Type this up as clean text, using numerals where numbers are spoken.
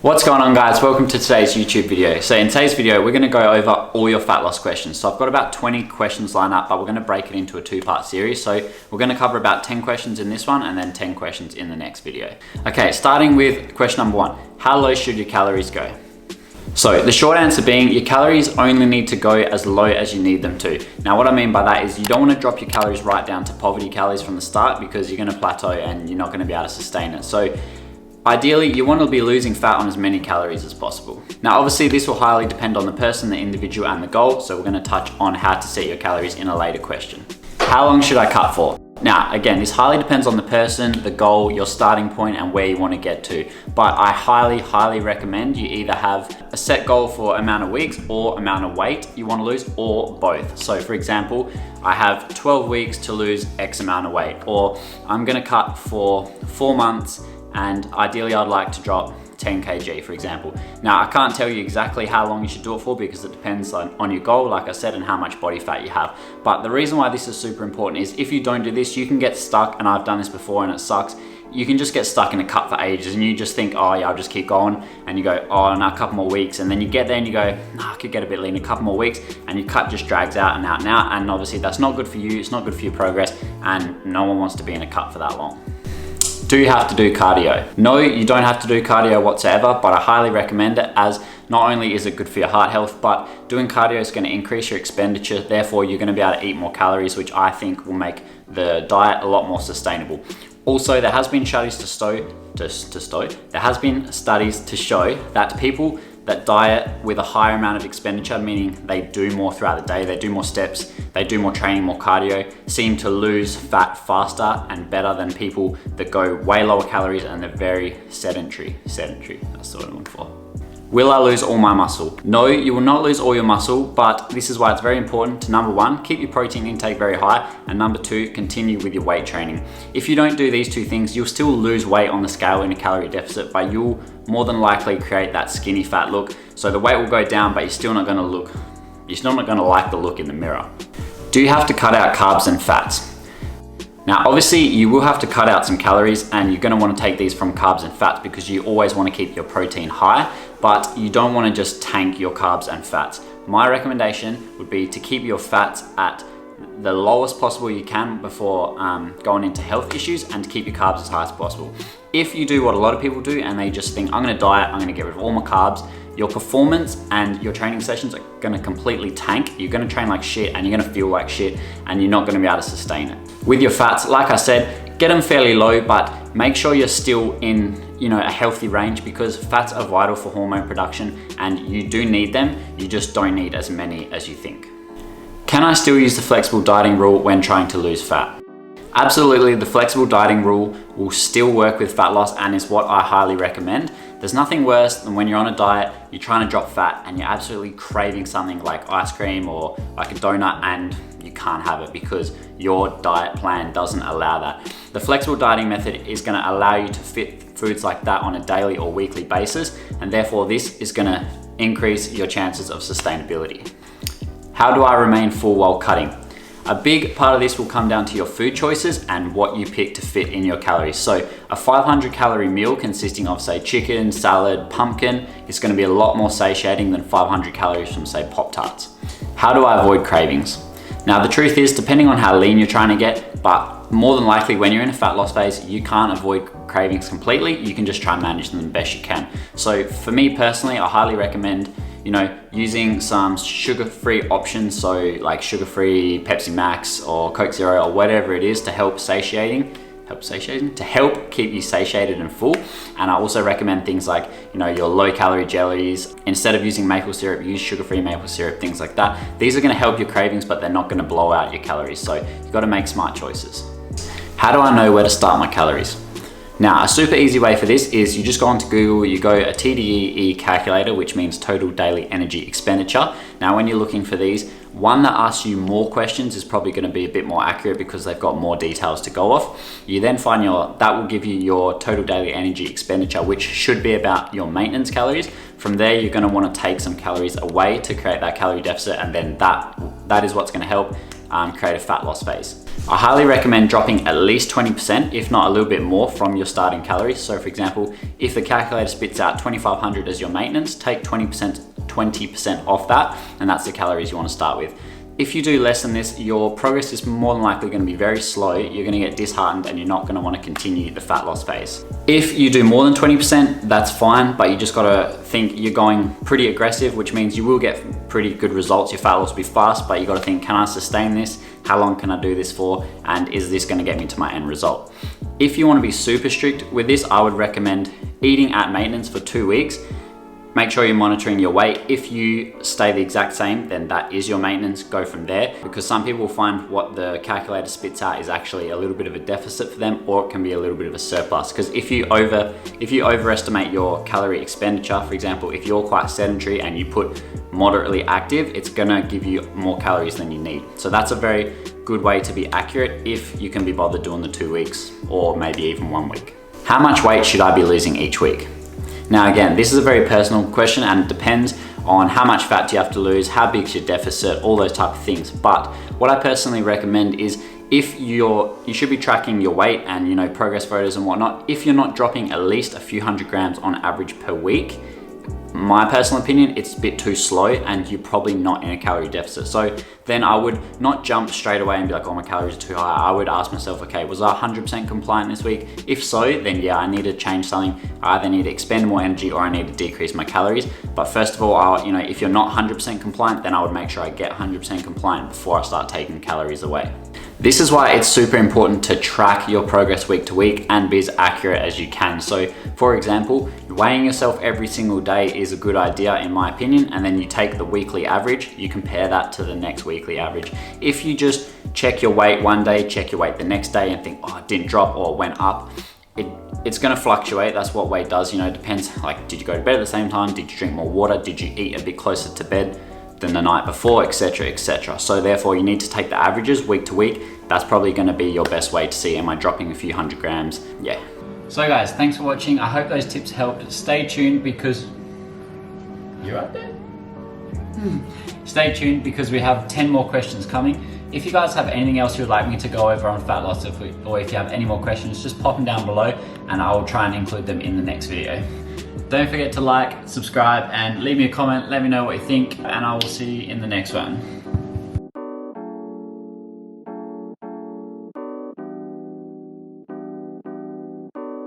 What's going on, guys? Welcome to today's YouTube video. So in today's video, we're going to go over all your fat loss questions. So I've got about 20 questions lined up, but we're going to break it into a two-part series. So we're going to cover about 10 questions in this one and then 10 questions in the next video. Okay, starting with question number one. How low should your calories go? So the short answer being your calories only need to go as low as you need them to. Now what I mean by that is you don't want to drop your calories right down to poverty calories from the start because you're going to plateau and you're not going to be able to sustain it. So ideally, you want to be losing fat on as many calories as possible. Now, obviously, this will highly depend on the person, the individual, and the goal, so we're going to touch on how to set your calories in a later question. How long should I cut for? Now, again, this highly depends on the person, the goal, your starting point, and where you want to get to. But I highly recommend you either have a set goal for amount of weeks or amount of weight you want to lose, or both. So for example, I have 12 weeks to lose X amount of weight, or I'm going to cut for 4 months and ideally I'd like to drop 10 kg, for example. Now, I can't tell you exactly how long you should do it for because it depends on your goal, like I said, and how much body fat you have. But the reason why this is super important is if you don't do this, you can get stuck, and I've done this before and it sucks. You can just get stuck in a cut for ages and you just think, oh yeah, I'll just keep going. And you go, oh, no, a couple more weeks. And then you get there and you go, no, I could get a bit lean, a couple more weeks. And your cut just drags out and out and out. And obviously that's not good for you. It's not good for your progress. And no one wants to be in a cut for that long. Do you have to do cardio? No, you don't have to do cardio whatsoever, but I highly recommend it, as not only is it good for your heart health, but doing cardio is going to increase your expenditure. Therefore, you're going to be able to eat more calories, which I think will make the diet a lot more sustainable. Also, there has been studies to show that people that diet with a higher amount of expenditure, meaning they do more throughout the day, they do more steps, they do more training, more cardio, seem to lose fat faster and better than people that go way lower calories and they're very sedentary, that's the word I'm looking for. Will I lose all my muscle? No, you will not lose all your muscle, but this is why it's very important to, number one, keep your protein intake very high, and number two, continue with your weight training. If you don't do these two things, you'll still lose weight on the scale in a calorie deficit, but you'll more than likely create that skinny fat look. So the weight will go down, but you're still not gonna like the look in the mirror. Do you have to cut out carbs and fats? Now, obviously you will have to cut out some calories and you're gonna wanna take these from carbs and fats because you always wanna keep your protein high, but you don't wanna just tank your carbs and fats. My recommendation would be to keep your fats at the lowest possible you can before going into health issues, and to keep your carbs as high as possible. If you do what a lot of people do and they just think, I'm gonna diet, I'm gonna get rid of all my carbs, your performance and your training sessions are gonna completely tank. You're gonna train like shit and you're gonna feel like shit and you're not gonna be able to sustain it. With your fats, like I said, get them fairly low, but make sure you're still in a healthy range, because fats are vital for hormone production and you do need them. You just don't need as many as you think. Can I still use the flexible dieting rule when trying to lose fat? Absolutely, the flexible dieting rule will still work with fat loss and is what I highly recommend. There's nothing worse than when you're on a diet, you're trying to drop fat and you're absolutely craving something like ice cream or like a donut, and you can't have it because your diet plan doesn't allow that. The flexible dieting method is going to allow you to fit foods like that on a daily or weekly basis, and therefore this is going to increase your chances of sustainability. How do I remain full while cutting? A big part of this will come down to your food choices and what you pick to fit in your calories. So a 500 calorie meal consisting of, say, chicken, salad, pumpkin is going to be a lot more satiating than 500 calories from, say, Pop-Tarts. How do I avoid cravings? Now, the truth is, depending on how lean you're trying to get, but more than likely when you're in a fat loss phase, you can't avoid cravings completely. You can just try and manage them the best you can. So for me personally, I highly recommend using some sugar-free options, so like sugar-free Pepsi Max or Coke Zero or whatever it is to help keep you satiated and full. And I also recommend things like, your low-calorie jellies. Instead of using maple syrup, use sugar-free maple syrup, things like that. These are gonna help your cravings, but they're not gonna blow out your calories. So you've gotta make smart choices. How do I know where to start my calories? Now, a super easy way for this is you just go onto Google, you go a TDEE calculator, which means total daily energy expenditure. Now, when you're looking for these, one that asks you more questions is probably going to be a bit more accurate because they've got more details to go off. You then find that will give you your total daily energy expenditure, which should be about your maintenance calories. From there, you're going to want to take some calories away to create that calorie deficit, and then that is what's going to help create a fat loss phase. I highly recommend dropping at least 20%, if not a little bit more, from your starting calories. So for example, if the calculator spits out 2,500 as your maintenance, take 20% off that, and that's the calories you want to start with. If you do less than this, your progress is more than likely going to be very slow. You're going to get disheartened and you're not going to want to continue the fat loss phase. If you do more than 20%, that's fine, but you just got to think you're going pretty aggressive, which means you will get pretty good results. Your fat loss will be fast, but you got to think, can I sustain this? How long can I do this for? And is this going to get me to my end result? If you want to be super strict with this, I would recommend eating at maintenance for 2 weeks. Make sure you're monitoring your weight. If you stay the exact same, then that is your maintenance. Go from there, because some people find what the calculator spits out is actually a little bit of a deficit for them, or it can be a little bit of a surplus. Because if you overestimate your calorie expenditure, for example, if you're quite sedentary and you put moderately active, it's gonna give you more calories than you need. So that's a very good way to be accurate if you can be bothered doing the 2 weeks, or maybe even 1 week. How much weight should I be losing each week? Now again, this is a very personal question and it depends on how much fat do you have to lose, how big's your deficit, all those type of things. But what I personally recommend is, if you should be tracking your weight and progress photos and whatnot. If you're not dropping at least a few hundred grams on average per week, my personal opinion, it's a bit too slow and you're probably not in a calorie deficit. So then I would not jump straight away and be like, oh, my calories are too high. I would ask myself, okay, was I 100% compliant this week? If so, then yeah, I need to change something. I either need to expend more energy or I need to decrease my calories. But first of all, if you're not 100% compliant, then I would make sure I get 100% compliant before I start taking calories away. This is why it's super important to track your progress week to week and be as accurate as you can. So for example, weighing yourself every single day is a good idea in my opinion, and then you take the weekly average, you compare that to the next weekly average. If you just check your weight one day, check your weight the next day and think, oh, it didn't drop or it went up, it's gonna fluctuate. That's what weight does, it depends, like, did you go to bed at the same time? Did you drink more water? Did you eat a bit closer to bed than the night before, etc, etc. So therefore you need to take the averages week to week. That's probably going to be your best way to see, am I dropping a few hundred grams? Yeah. So guys, thanks for watching. I hope those tips helped. Stay tuned because you're up there. Stay tuned because we have 10 more questions coming. If you guys have anything else you'd like me to go over on fat loss, or if you have any more questions, just pop them down below and I will try and include them in the next video. Don't forget to like, subscribe, and leave me a comment. Let me know what you think, and I will see you in the next one.